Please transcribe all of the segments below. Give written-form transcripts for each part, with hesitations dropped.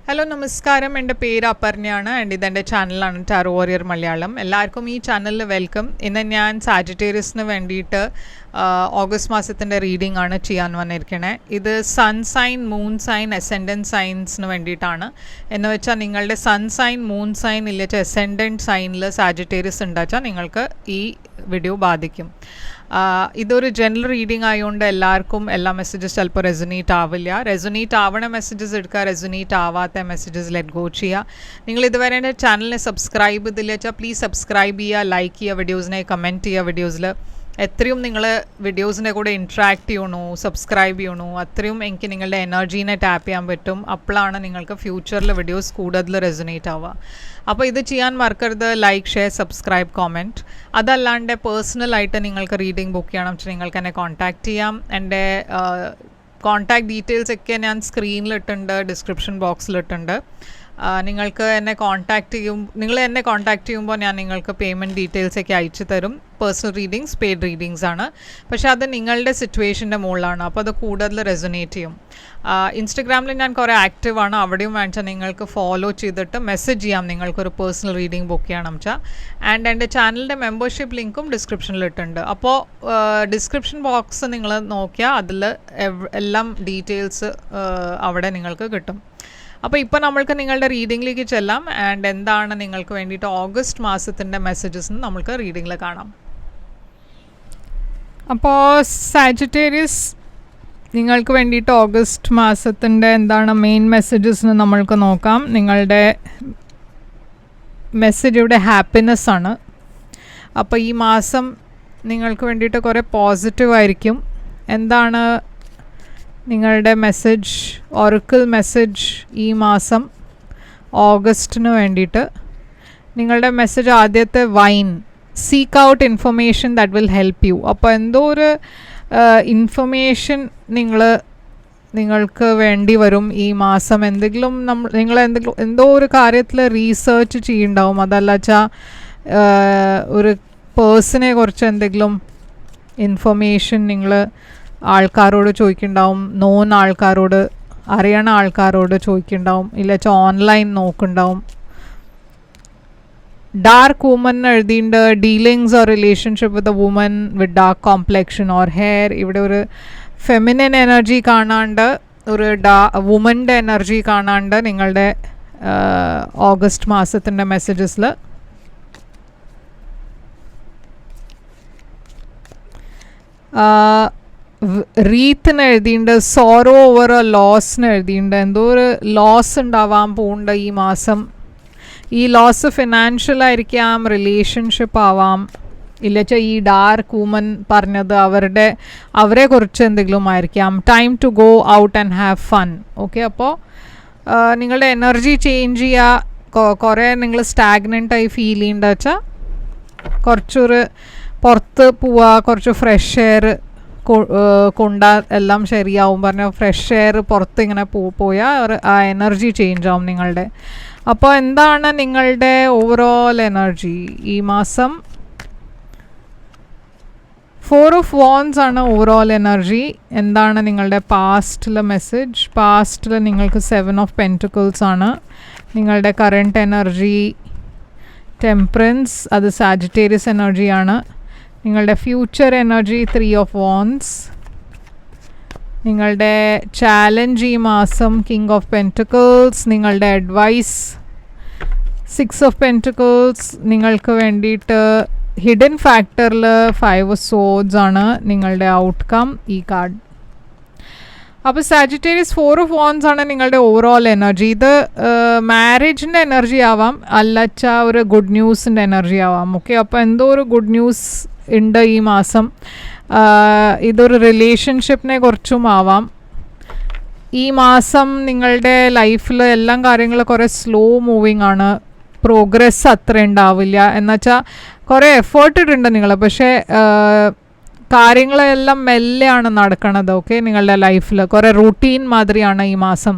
Hello നമസ്കാരം, എൻ്റെ പേര് അപർണയാണ് ആൻഡ് ഇതെൻ്റെ ചാനലാണ് ടാരോ വാരിയർ മലയാളം. എല്ലാവർക്കും ഈ ചാനലിൽ വെൽക്കം. ഇന്ന് ഞാൻ സാജിറ്റേറിയസിന് വേണ്ടിയിട്ട് ഓഗസ്റ്റ് മാസത്തിൻ്റെ റീഡിംഗ് ആണ് ചെയ്യാൻ വന്നിരിക്കണേ. ഇത് സൺ സൈൻ, മൂൺ സൈൻ, അസെൻഡൻറ്റ് സൈൻസിന് വേണ്ടിയിട്ടാണ്. എന്ന് വെച്ചാൽ നിങ്ങളുടെ സൺ സൈൻ, മൂൺ സൈൻ ഇല്ലെങ്കിൽ അസെൻഡൻറ്റ് സൈനിൽ സാജിറ്റേറിയസ് ഉണ്ടാച്ചാൽ നിങ്ങൾക്ക് ഈ വീഡിയോ ബാധിക്കും. ഇതൊരു ജനറൽ റീഡിംഗ് ആയതുകൊണ്ട് എല്ലാവർക്കും എല്ലാ മെസ്സേജസ് ചിലപ്പോൾ റെസൊനേറ്റ് ആവില്ല. റെസൊനേറ്റ് ആവണ മെസ്സേജസ് എടുക്കുക, റെസൊനേറ്റ് ആവാത്ത മെസ്സേജസ് ലെറ്റ് ഗോ ചെയ്യുക. നിങ്ങൾ ഇതുവരെ എൻ്റെ ചാനലിനെ സബ്സ്ക്രൈബ് ചെയ്തില്ല വെച്ചാൽ പ്ലീസ് സബ്സ്ക്രൈബ് ചെയ്യുക, ലൈക്ക് ചെയ്യുക, വീഡിയോസിനെ കമൻറ്റ് ചെയ്യുക. വീഡിയോസിൽ എത്രയും നിങ്ങൾ വീഡിയോസിൻ്റെ കൂടെ ഇൻട്രാക്ട് ചെയ്യണോ, സബ്സ്ക്രൈബ് ചെയ്യണോ, അത്രയും എനിക്ക് നിങ്ങളുടെ എനർജീനെ ടാപ്പ് ചെയ്യാൻ പറ്റും. അപ്പോഴാണ് നിങ്ങൾക്ക് ഫ്യൂച്ചറിൽ വീഡിയോസ് കൂടുതൽ റെസൊനേറ്റ് ആവുക. അപ്പോൾ ഇത് ചെയ്യാൻ മറക്കരുത്. Like, share, subscribe, comment. അതല്ലാണ്ട് പേഴ്സണലായിട്ട് നിങ്ങൾക്ക് റീഡിംഗ് ബുക്ക് ചെയ്യണം വെച്ചാൽ നിങ്ങൾക്ക് എന്നെ കോൺടാക്റ്റ് ചെയ്യാം. എൻ്റെ കോൺടാക്ട് ഡീറ്റെയിൽസ് ഒക്കെ ഞാൻ സ്ക്രീനിലിട്ടുണ്ട്, ഡിസ്ക്രിപ്ഷൻ ബോക്സിലിട്ടുണ്ട്. നിങ്ങൾ എന്നെ കോൺടാക്റ്റ് ചെയ്യുമ്പോൾ ഞാൻ നിങ്ങൾക്ക് പേയ്മെൻറ്റ് ഡീറ്റെയിൽസ് ഒക്കെ അയച്ചു തരും. പേഴ്സണൽ റീഡിങ്സ് പെയ്ഡ് റീഡിങ്സ് ആണ്, പക്ഷേ അത് നിങ്ങളുടെ സിറ്റുവേഷൻ്റെ മുകളിലാണ്. അപ്പോൾ അത് കൂടുതൽ റെസൊനേറ്റ് ചെയ്യും. ഇൻസ്റ്റഗ്രാമിൽ ഞാൻ കുറേ ആക്റ്റീവാണ്, അവിടെയും വേണമെച്ചാൽ നിങ്ങൾക്ക് ഫോളോ ചെയ്തിട്ട് മെസ്സേജ് ചെയ്യാം നിങ്ങൾക്കൊരു പേഴ്സണൽ റീഡിംഗ് ബുക്ക് ചെയ്യണം വെച്ചാൽ. ആൻഡ് എൻ്റെ ചാനലിൻ്റെ മെമ്പർഷിപ്പ് ലിങ്കും ഡിസ്ക്രിപ്ഷനിലിട്ടുണ്ട്. അപ്പോൾ ഡിസ്ക്രിപ്ഷൻ ബോക്സ് നിങ്ങൾ നോക്കിയാൽ അതിൽ എല്ലാം ഡീറ്റെയിൽസ് അവിടെ നിങ്ങൾക്ക് കിട്ടും. അപ്പോൾ ഇപ്പോൾ നമ്മൾക്ക് നിങ്ങളുടെ റീഡിങ്ങിലേക്ക് ചെല്ലാം. ആൻഡ് എന്താണ് നിങ്ങൾക്ക് വേണ്ടിയിട്ട് ഓഗസ്റ്റ് മാസത്തിൻ്റെ മെസ്സേജസ് നമ്മൾക്ക് റീഡിങ്ങിൽ കാണാം. അപ്പോൾ സാജിറ്റേറിയസ് നിങ്ങൾക്ക് വേണ്ടിയിട്ട് ഓഗസ്റ്റ് മാസത്തിൻ്റെ എന്താണ് മെയിൻ മെസ്സേജസ് എന്ന് നമ്മൾക്ക് നോക്കാം. നിങ്ങളുടെ മെസ്സേജ് ഇവിടെ ഹാപ്പിനെസ് ആണ്. അപ്പോൾ ഈ മാസം നിങ്ങൾക്ക് വേണ്ടിയിട്ട് കുറേ പോസിറ്റീവായിരിക്കും. എന്താണ് നിങ്ങളുടെ മെസ്സേജ്, ഒറക്കിൾ മെസ്സേജ് ഈ മാസം ഓഗസ്റ്റിന് വേണ്ടിയിട്ട്? നിങ്ങളുടെ മെസ്സേജ് ആദ്യത്തെ wine, seek out information that will help you. അപ്പോൾ എന്തോ ഒരു ഇൻഫർമേഷൻ നിങ്ങൾക്ക് വേണ്ടി വരും ഈ മാസം. നിങ്ങൾ എന്തോ ഒരു കാര്യത്തിൽ റീസേർച്ച് ചെയ്യുന്നുണ്ടാവും. അതല്ല വെച്ചാൽ ഒരു പേഴ്സണെ കുറിച്ച് എന്തെങ്കിലും ഇൻഫർമേഷൻ നിങ്ങൾ ആൾക്കാരോട് ചോദിക്കുന്നുണ്ടാവും, നോൺ ആൾക്കാരോട്, അറിയണ ആൾക്കാരോട് ചോദിക്കുന്നുണ്ടാവും, ഇല്ലച്ചാൽ ഓൺലൈൻ നോക്കുന്നുണ്ടാവും. ഡാർക്ക് വുമൻ എഴുതിയിട്ടുണ്ട്. Dealings or relationship with a woman with dark complexion or hair. ഇവിടെ ഒരു ഫെമിനിൻ എനർജി കാണാണ്ട്, ഒരു വുമൻ്റെ എനർജി കാണാണ്ട് നിങ്ങളുടെ ഓഗസ്റ്റ് മാസത്തിൻ്റെ മെസ്സേജസിൽ. റീത്തിന് എഴുതിയിട്ടുണ്ട്. സോറോ ഓവർ എ ലോസിന് എഴുതിയിട്ടുണ്ട്. എന്തോ ഒരു ലോസ് ഉണ്ടാവാൻ പോകുന്നുണ്ട് ഈ മാസം. ഈ ലോസ് ഫിനാൻഷ്യൽ ആയിരിക്കാം, റിലേഷൻഷിപ്പ് ആവാം, ഇല്ലച്ചാൽ ഈ ഡാർക്ക് വുമൻ പറഞ്ഞത് അവരെ കുറിച്ച് എന്തെങ്കിലും ആയിരിക്കാം. Time to go out and have fun. Okay, അപ്പോൾ നിങ്ങളുടെ എനർജി ചേഞ്ച് ചെയ്യുക. കുറേ നിങ്ങൾ സ്റ്റാഗ്നൻ്റായി ഫീൽ ചെയ്യേണ്ട വെച്ചാൽ കുറച്ചൊരു പുറത്ത് പോവുക, കുറച്ച് ഫ്രഷ് എയർ എല്ലാം ശരിയാവും. പറഞ്ഞാൽ ഫ്രഷ് എയർ പുറത്ത് ഇങ്ങനെ പോയാൽ ആ എനർജി ചേഞ്ച് ആവും നിങ്ങളുടെ. അപ്പോൾ എന്താണ് നിങ്ങളുടെ ഓവറോൾ എനർജി ഈ മാസം? 4 of Wands ആണ് ഓവറോൾ എനർജി. എന്താണ് നിങ്ങളുടെ പാസ്റ്റിലെ മെസ്സേജ്? പാസ്റ്റിൽ നിങ്ങൾക്ക് 7 of Pentacles ആണ്. നിങ്ങളുടെ കറണ്ട് എനർജി ടെമ്പറൻസ്, അത് സാജിറ്റേറിയസ് എനർജിയാണ്. നിങ്ങളുടെ ഫ്യൂച്ചർ എനർജി 3 of Wands. നിങ്ങളുടെ ചാലഞ്ച് ഈ മാസം കിങ് ഓഫ് പെൻറ്റക്കിൾസ്. നിങ്ങളുടെ അഡ്വൈസ് 6 of Pentacles. നിങ്ങൾക്ക് വേണ്ടിയിട്ട് ഹിഡൻ ഫാക്ടറിൽ 5 of Swords ആണ് നിങ്ങളുടെ ഔട്ട്കം ഈ കാർഡ്. അപ്പോൾ സാജിറ്റേറിയസ് 4 of Wands ആണ് നിങ്ങളുടെ ഓവറോൾ എനർജി. ഇത് മാരേജിൻ്റെ എനർജി ആവാം, അല്ലച്ചാൽ ഒരു ഗുഡ് ന്യൂസിൻ്റെ എനർജി ആവാം. ഓക്കെ, അപ്പോൾ എന്തോ ഒരു ഗുഡ് ന്യൂസ് ഉണ്ട് ഈ മാസം. ഇതൊരു റിലേഷൻഷിപ്പിനെ കുറിച്ചും ആവാം. ഈ മാസം നിങ്ങളുടെ ലൈഫിൽ എല്ലാം കാര്യങ്ങളും കുറേ സ്ലോ മൂവിങ് ആണ്. പ്രോഗ്രസ് അത്ര ഉണ്ടാവില്ല. എന്നുവെച്ചാൽ കുറേ എഫേർട്ട് ഇട്ടുണ്ട് നിങ്ങൾ, പക്ഷേ കാര്യങ്ങളെല്ലാം മെല്ലെയാണ് നടക്കണത്. ഓക്കെ, നിങ്ങളുടെ ലൈഫിൽ കുറേ റൂട്ടീൻ മാതിരിയാണ് ഈ മാസം.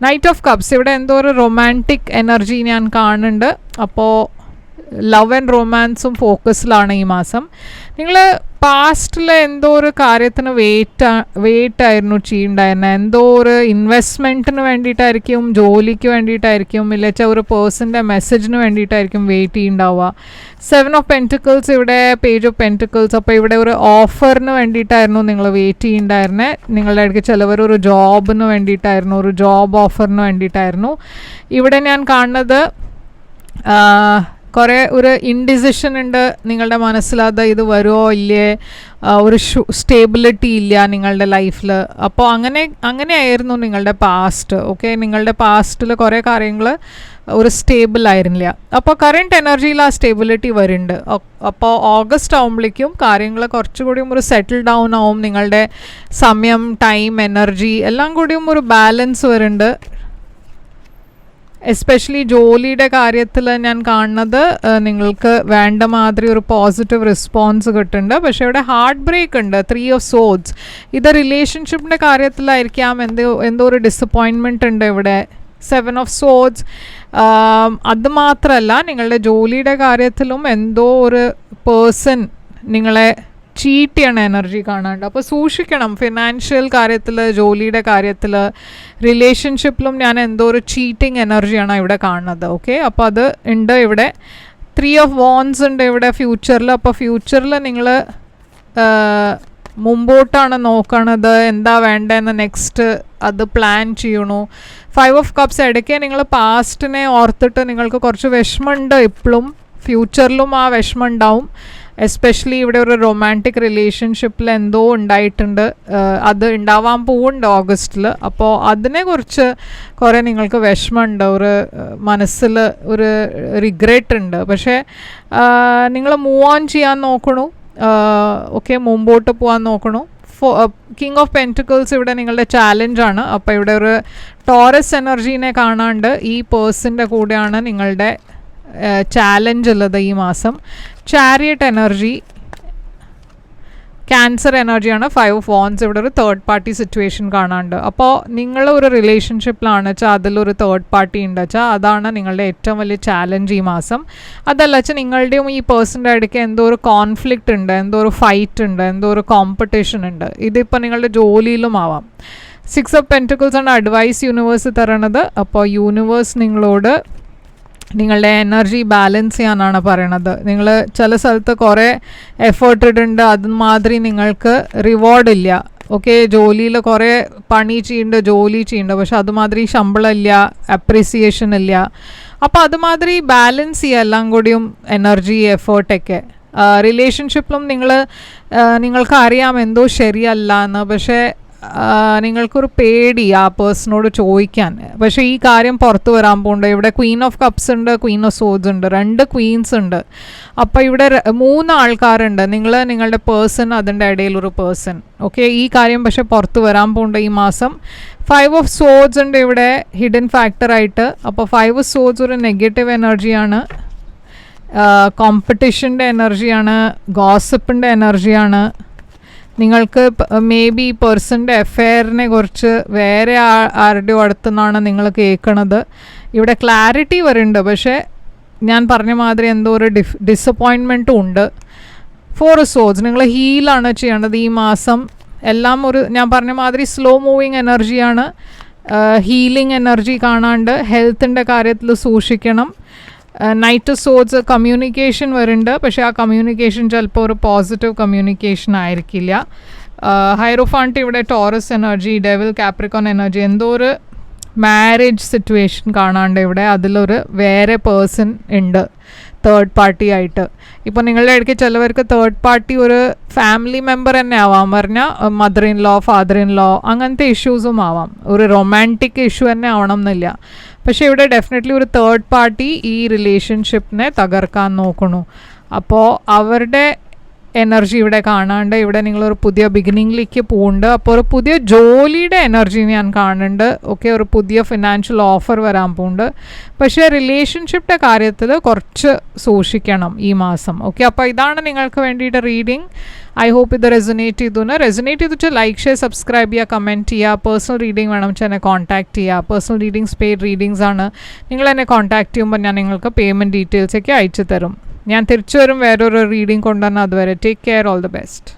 നൈറ്റ് ഓഫ് കപ്സ്, ഇവിടെ എന്തോ ഒരു റൊമാൻറ്റിക് എനർജി ഞാൻ കാണുന്നുണ്ട്. അപ്പോൾ ലവ് ആൻഡ് റൊമാൻസും ഫോക്കസിലാണ് ഈ മാസം. നിങ്ങൾ പാസ്റ്റിൽ എന്തോ ഒരു കാര്യത്തിന് വെയിറ്റ് ആയിരുന്നു ചെയ്യുന്നുണ്ടായിരുന്നത്. എന്തോ ഒരു ഇൻവെസ്റ്റ്മെൻറ്റിന് വേണ്ടിയിട്ടായിരിക്കും, ജോലിക്ക് വേണ്ടിയിട്ടായിരിക്കും, ഇല്ലെങ്കിൽ ഒരു പേഴ്സൻ്റെ മെസ്സേജിന് വേണ്ടിയിട്ടായിരിക്കും വെയിറ്റ് ചെയ്യുന്നുണ്ടാവുക. 7 ഓഫ് പെൻറ്റിക്കിൾസ്, ഇവിടെ പേജ് ഓഫ് പെൻറ്റിക്കിൾസ്. അപ്പോൾ ഇവിടെ ഒരു ഓഫറിന് വേണ്ടിയിട്ടായിരുന്നു നിങ്ങൾ വെയിറ്റ് ചെയ്യുന്നുണ്ടായിരുന്നത്. നിങ്ങളുടെ ഇടയ്ക്ക് ചിലവർ ഒരു ജോബിന് വേണ്ടിയിട്ടായിരുന്നു, ഒരു ജോബ് ഓഫറിന് വേണ്ടിയിട്ടായിരുന്നു. ഇവിടെ ഞാൻ കാണുന്നത് കുറേ ഒരു ഇൻഡിസിഷൻ ഉണ്ട് നിങ്ങളുടെ മനസ്സിലത് ഇത് വരുമോ ഇല്ലേ, ഒരു സ്റ്റേബിലിറ്റി ഇല്ല നിങ്ങളുടെ ലൈഫിൽ. അപ്പോൾ അങ്ങനെയായിരുന്നു നിങ്ങളുടെ പാസ്റ്റ്. ഓക്കെ, നിങ്ങളുടെ പാസ്റ്റിൽ കുറേ കാര്യങ്ങൾ ഒരു സ്റ്റേബിൾ ആയിരുന്നില്ല. അപ്പോൾ കറണ്ട് എനർജിയിൽ ആ സ്റ്റേബിലിറ്റി വരുന്നുണ്ട്. അപ്പോൾ ഓഗസ്റ്റ് ആകുമ്പോഴേക്കും കാര്യങ്ങൾ കുറച്ചുകൂടിയും ഒരു സെറ്റിൽ ഡൗൺ ആവും. നിങ്ങളുടെ സമയം, ടൈം, എനർജി എല്ലാം കൂടിയും ഒരു ബാലൻസ് വരുന്നുണ്ട്. എസ്പെഷ്യലി ജോലിയുടെ കാര്യത്തിൽ ഞാൻ കാണുന്നത് നിങ്ങൾക്ക് വേണ്ട മാതിരി ഒരു പോസിറ്റീവ് റെസ്പോൺസ് കിട്ടുന്നുണ്ട്. പക്ഷേ ഇവിടെ ഹാർട്ട് ബ്രേക്ക് ഉണ്ട്, 3 ഓഫ് സോഡ്സ്. ഇത് റിലേഷൻഷിപ്പിൻ്റെ കാര്യത്തിലായിരിക്കാം, എന്തോ ഒരു ഡിസപ്പോയിൻമെൻറ്റ് ഉണ്ട് ഇവിടെ. 7 ഓഫ് സോഡ്സ്. അതുമാത്രമല്ല, നിങ്ങളുടെ ജോലിയുടെ കാര്യത്തിലും എന്തോ ഒരു പേഴ്സൺ നിങ്ങളെ ചീറ്റ് ചെയ്യണ എനർജി കാണാണ്ട്. അപ്പോൾ സൂക്ഷിക്കണം. ഫിനാൻഷ്യൽ കാര്യത്തിൽ, ജോലിയുടെ കാര്യത്തിൽ, റിലേഷൻഷിപ്പിലും ഞാൻ എന്തോ ഒരു ചീറ്റിംഗ് എനർജിയാണ് ഇവിടെ കാണുന്നത്. ഓക്കെ, അപ്പോൾ അത് ഉണ്ട് ഇവിടെ. 3 ഓഫ് വോൺസ് ഉണ്ട് ഇവിടെ ഫ്യൂച്ചറിൽ. അപ്പോൾ ഫ്യൂച്ചറിൽ നിങ്ങൾ മുമ്പോട്ടാണ് നോക്കണത്, എന്താ വേണ്ടതെന്ന് നെക്സ്റ്റ് അത് പ്ലാൻ ചെയ്യണു. 5 ഓഫ് കപ്സ്. ഇടയ്ക്ക് നിങ്ങൾ പാസ്റ്റിനെ ഓർത്തിട്ട് നിങ്ങൾക്ക് കുറച്ച് വിഷമമുണ്ട്. ഇപ്പോഴും ഫ്യൂച്ചറിലും ആ വിഷമം ഉണ്ടാവും. എസ്പെഷ്യലി ഇവിടെ ഒരു റൊമാൻറ്റിക് റിലേഷൻഷിപ്പിൽ എന്തോ ഉണ്ടായിട്ടുണ്ട്, അത് ഉണ്ടാവാൻ പോകുന്നുണ്ട് ഓഗസ്റ്റിൽ. അപ്പോൾ അതിനെക്കുറിച്ച് കുറേ നിങ്ങൾക്ക് വിഷമമുണ്ട്, ഒരു മനസ്സിൽ ഒരു റിഗ്രറ്റ് ഉണ്ട്. പക്ഷേ നിങ്ങൾ മൂവ് ഓൺ ചെയ്യാൻ നോക്കണു. ഓക്കെ, മുമ്പോട്ട് പോകാൻ നോക്കണു. കിങ് ഓഫ് പെൻറ്റിക്കിൾസ് ഇവിടെ നിങ്ങളുടെ ചാലഞ്ചാണ്. അപ്പോൾ ഇവിടെ ഒരു ടോറസ് എനർജീനെ കാണാണ്ട് ഈ പേഴ്സൻ്റെ കൂടെയാണ് നിങ്ങളുടെ ചാലഞ്ച് ഉള്ളത് ഈ മാസം. ചാരിയറ്റ് എനർജി, ക്യാൻസർ എനർജിയാണ്. 5 ഓഫ് വോൺസ്. ഇവിടെ ഒരു തേർഡ് പാർട്ടി സിറ്റുവേഷൻ കാണാണ്ട്. അപ്പോൾ നിങ്ങൾ ഒരു റിലേഷൻഷിപ്പിലാണ് വെച്ചാൽ അതിലൊരു തേർഡ് പാർട്ടി ഉണ്ട് വെച്ചാൽ അതാണ് നിങ്ങളുടെ ഏറ്റവും വലിയ ചാലഞ്ച് ഈ മാസം. അതല്ല വെച്ചാൽ നിങ്ങളുടെയും ഈ പേഴ്സൻ്റെ ഇടയ്ക്ക് എന്തോ ഒരു കോൺഫ്ലിക്റ്റ് ഉണ്ട്, എന്തോ ഒരു ഫൈറ്റ് ഉണ്ട്, എന്തോ ഒരു കോമ്പറ്റീഷൻ ഉണ്ട്. ഇതിപ്പോൾ നിങ്ങളുടെ ജോലിയിലും ആവാം. 6 ഓഫ് പെൻറ്റിക്കിൾസ് ആണ് അഡ്വൈസ് യൂണിവേഴ്സ് തരണത്. അപ്പോൾ യൂണിവേഴ്സ് നിങ്ങളോട് നിങ്ങളുടെ എനർജി ബാലൻസ് ചെയ്യാനാണ് പറയണത്. നിങ്ങൾ ചില സ്ഥലത്ത് കുറേ എഫേർട്ട് ഇടുന്നുണ്ട്, അതുമാതിരി നിങ്ങൾക്ക് റിവാർഡ് ഇല്ല. ഓക്കെ, ജോലിയിൽ കുറേ പണി ചെയ്യുന്നുണ്ട്, ജോലി ചെയ്യുന്നുണ്ട്, പക്ഷെ അതുമാതിരി ശമ്പളം ഇല്ല, അപ്രീസിയേഷൻ ഇല്ല. അപ്പോൾ അതുമാതിരി ബാലൻസ് ചെയ്യുക എല്ലാം കൂടിയും എനർജി, എഫേർട്ടൊക്കെ. റിലേഷൻഷിപ്പിലും നിങ്ങൾക്ക് അറിയാം എന്തോ ശരിയല്ല എന്ന്, പക്ഷേ നിങ്ങൾക്കൊരു പേടി ആ പേഴ്സണോട് ചോദിക്കാൻ. പക്ഷേ ഈ കാര്യം പുറത്ത് വരാൻ പോകുന്നുണ്ട്. ഇവിടെ ക്വീൻ ഓഫ് കപ്സ് ഉണ്ട്, ക്വീൻ ഓഫ് സോഡ്സ് ഉണ്ട്, 2 ക്വീൻസ് ഉണ്ട്. അപ്പോൾ ഇവിടെ 3 ആൾക്കാരുണ്ട്, നിങ്ങളുടെ പേഴ്സൺ, അതിൻ്റെ ഇടയിലൊരു പേഴ്സൺ. ഓക്കെ, ഈ കാര്യം പക്ഷേ പുറത്ത് വരാൻ പോകുന്നുണ്ട് ഈ മാസം. 5 ഓഫ് സോഡ്സ് ഉണ്ട് ഇവിടെ ഹിഡൻ ഫാക്ടറായിട്ട്. അപ്പോൾ 5 ഓഫ് സോഡ്സ് ഒരു നെഗറ്റീവ് എനർജിയാണ്, കോമ്പറ്റീഷൻ്റെ എനർജിയാണ്, ഗോസിപ്പിൻ്റെ എനർജിയാണ്. നിങ്ങൾക്ക് മേ ബി ഈ പേഴ്സൻ്റെ അഫെയറിനെ കുറിച്ച് വേറെ ആരുടെയോ അടുത്തുനിന്നാണ് നിങ്ങൾ കേൾക്കണത്. ഇവിടെ ക്ലാരിറ്റി വരുന്നുണ്ട്, പക്ഷേ ഞാൻ പറഞ്ഞ മാതിരി എന്തോ ഒരു ഡിസപ്പോയിൻമെൻറ്റും ഉണ്ട്. 4 ഓഫ് സോഡ്സ്. നിങ്ങൾ ഹീലാണ് ചെയ്യേണ്ടത് ഈ മാസം. എല്ലാം ഒരു ഞാൻ പറഞ്ഞ മാതിരി സ്ലോ മൂവിങ് എനർജിയാണ്. ഹീലിംഗ് എനർജി കാണാണ്ട് ഹെൽത്തിൻ്റെ കാര്യത്തിൽ സൂക്ഷിക്കണം. നൈറ്റ് സോഡ്സ് കമ്മ്യൂണിക്കേഷൻ വരുന്നുണ്ട്, പക്ഷേ ആ കമ്മ്യൂണിക്കേഷൻ ചിലപ്പോൾ ഒരു പോസിറ്റീവ് കമ്മ്യൂണിക്കേഷൻ ആയിരിക്കില്ല. ഹൈറോഫാണ്ട് ഇവിടെ Taurus energy, devil, Capricorn energy, എന്തോ ഒരു മാരേജ് സിറ്റുവേഷൻ കാണാണ്ട് ഇവിടെ അതിലൊരു വേറെ പേഴ്സൺ ഉണ്ട് തേർഡ് പാർട്ടി ആയിട്ട്. ഇപ്പോൾ നിങ്ങളുടെ ഇടയ്ക്ക് ചിലവർക്ക് തേർഡ് പാർട്ടി ഒരു ഫാമിലി മെമ്പർ തന്നെ ആവാം, പറഞ്ഞാൽ mother in law, father in law, അങ്ങനത്തെ ഇഷ്യൂസും ആവാം. ഒരു റൊമാൻറ്റിക് ഇഷ്യൂ തന്നെ ആവണം എന്നില്ല. പക്ഷേ ഇവിടെ ഡെഫിനറ്റ്ലി ഒരു തേർഡ് പാർട്ടി ഈ റിലേഷൻഷിപ്പിനെ തകർക്കാൻ നോക്കണു. അപ്പോൾ അവരുടെ എനർജി ഇവിടെ കാണാണ്ട്. ഇവിടെ നിങ്ങളൊരു പുതിയ ബിഗിനിങ്ങിലേക്ക് പോകുന്നുണ്ട്. അപ്പോൾ ഒരു പുതിയ ജോലിയുടെ എനർജി ഞാൻ കാണുന്നുണ്ട്. ഓക്കെ, ഒരു പുതിയ ഫിനാൻഷ്യൽ ഓഫർ വരാൻ പോകുന്നുണ്ട്. പക്ഷേ റിലേഷൻഷിപ്പിൻ്റെ കാര്യത്തിൽ കുറച്ച് സൂക്ഷിക്കണം ഈ മാസം. ഓക്കെ, അപ്പോൾ ഇതാണ് നിങ്ങൾക്ക് വേണ്ടിയിട്ട് റീഡിങ്. ഐ ഹോപ്പ് ഇത് റെസൊനേറ്റ് ചെയ്തിട്ട് ലൈക്ക് ഷെയർ സബ്സ്ക്രൈബ് ചെയ്യുക, കമൻറ്റ് ചെയ്യുക. പേഴ്സണൽ റീഡിംഗ് വേണം വെച്ചാൽ എന്നെ കോൺടാക്ട് ചെയ്യുക. പേഴ്സണൽ റീഡിങ്സ് പെയ്ഡ് റീഡിങ്സ് ആണ്. നിങ്ങൾ എന്നെ കോൺടാക്ട് ചെയ്യുമ്പോൾ ഞാൻ നിങ്ങൾക്ക് പേയ്മെൻറ്റ് ഡീറ്റെയിൽസൊക്കെ അയച്ചു തരും. ഞാൻ തിരിച്ചു വരും വേറൊരു റീഡിംഗ് കൊണ്ടുവന്നാൽ. അതുവരെ take care, all the best.